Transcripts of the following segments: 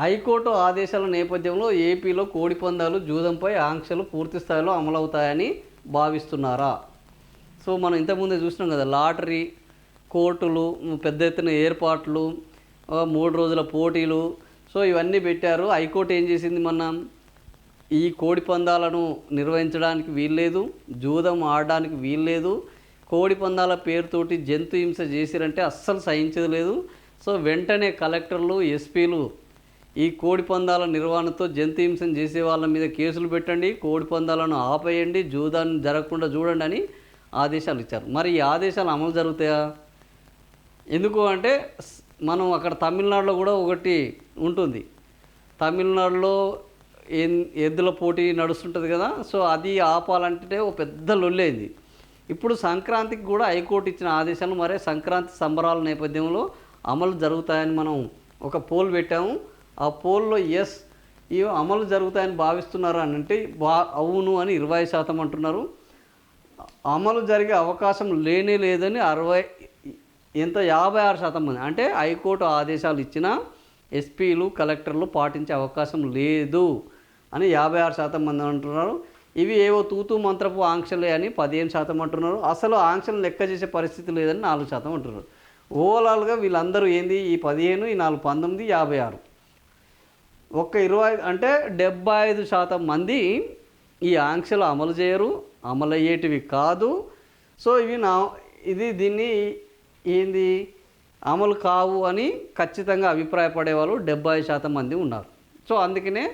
High court ఆదేశాల నేపథ్యంలో ఏపీలో కోడిపందాలు జూదంపై ఆంక్షలు పూర్తి స్థాయిలో అమలవుతాయని భావిస్తున్నారా? సో మనం ఇంతకుముందే చూసినాం కదా, లాటరీ, కోర్టులు, పెద్ద ఎత్తున ఏర్పాట్లు, 3 రోజుల పోటీలు, సో ఇవన్నీ పెట్టారు. హైకోర్టు ఏం చేసింది, మొన్న ఈ కోడి పందాలను నిర్వహించడానికి వీల్లేదు, జూదం ఆడడానికి వీల్లేదు, కోడి పందాల పేరుతోటి జంతు హింస చేసిరంటే అస్సలు సహించేది లేదు. సో వెంటనే కలెక్టర్లు, ఎస్పీలు ఈ కోడి పందాల నిర్వహణతో జంతు హింసను చేసే వాళ్ళ మీద కేసులు పెట్టండి, కోడి పందాలను ఆపేయండి, జూదాన్ని జరగకుండా చూడండి అని ఆదేశాలు ఇచ్చారు. మరి ఈ ఆదేశాలు అమలు జరుగుతాయా? ఎందుకు అంటే మనం అక్కడ తమిళనాడులో కూడా ఒకటి ఉంటుంది. తమిళనాడులో ఎద్దుల పోటీ నడుస్తుంటుంది కదా, సో అది ఆపాలంటే ఒక పెద్ద లొల్లైంది. ఇప్పుడు సంక్రాంతికి కూడా హైకోర్టు ఇచ్చిన ఆదేశాలు మరే సంక్రాంతి సంబరాల నేపథ్యంలో అమలు జరుగుతాయని మనం ఒక పోల్ పెట్టాము. ఆ పోల్లో ఎస్ ఇవి అమలు జరుగుతాయని భావిస్తున్నారు అని అంటే అవును అని 20% అంటున్నారు. అమలు జరిగే అవకాశం లేనే లేదని 56% మంది, అంటే హైకోర్టు ఆదేశాలు ఇచ్చిన ఎస్పీలు, కలెక్టర్లు పాటించే అవకాశం లేదు అని 56% మంది అంటున్నారు. ఇవి ఏవో తూతూ మంత్రపు ఆంక్షలే అని 15% అంటున్నారు. అసలు ఆంక్షలు లెక్క చేసే పరిస్థితి లేదని 4% అంటున్నారు. ఓవరాల్గా వీళ్ళందరూ ఏంది, ఈ 15, ఈ 4 19, 56, ఒక్క 25 అంటే 75% మంది ఈ ఆంక్షలు అమలు చేయరు, అమలయ్యేటివి కాదు. సో దీన్ని ఏంది అమలు కావు అని ఖచ్చితంగా అభిప్రాయపడేవాళ్ళు 70% మంది ఉన్నారు. సో అందుకనే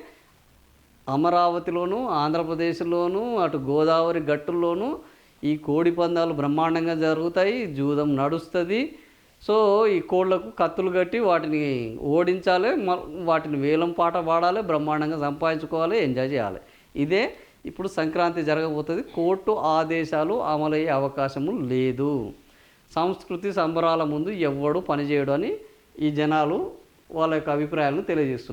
అమరావతిలోను, ఆంధ్రప్రదేశ్లోను, అటు గోదావరి గట్టుల్లోనూ ఈ కోడి పందాలు బ్రహ్మాండంగా జరుగుతాయి, జూదం నడుస్తుంది. సో ఈ కోళ్లకు కత్తులు కట్టి వాటిని ఓడించాలి, వాటిని వేలం పాట పాడాలి, బ్రహ్మాండంగా సంపాదించుకోవాలి, ఎంజాయ్ చేయాలి. ఇదే ఇప్పుడు సంక్రాంతి జరగబోతుంది. కోర్టు ఆదేశాలు అమలయ్యే అవకాశము లేదు. సంస్కృతి సంబరాల ముందు ఎవ్వడు పనిచేయడు అని ఈ జనాలు వాళ్ళ యొక్క అభిప్రాయాలను తెలియజేస్తున్నారు.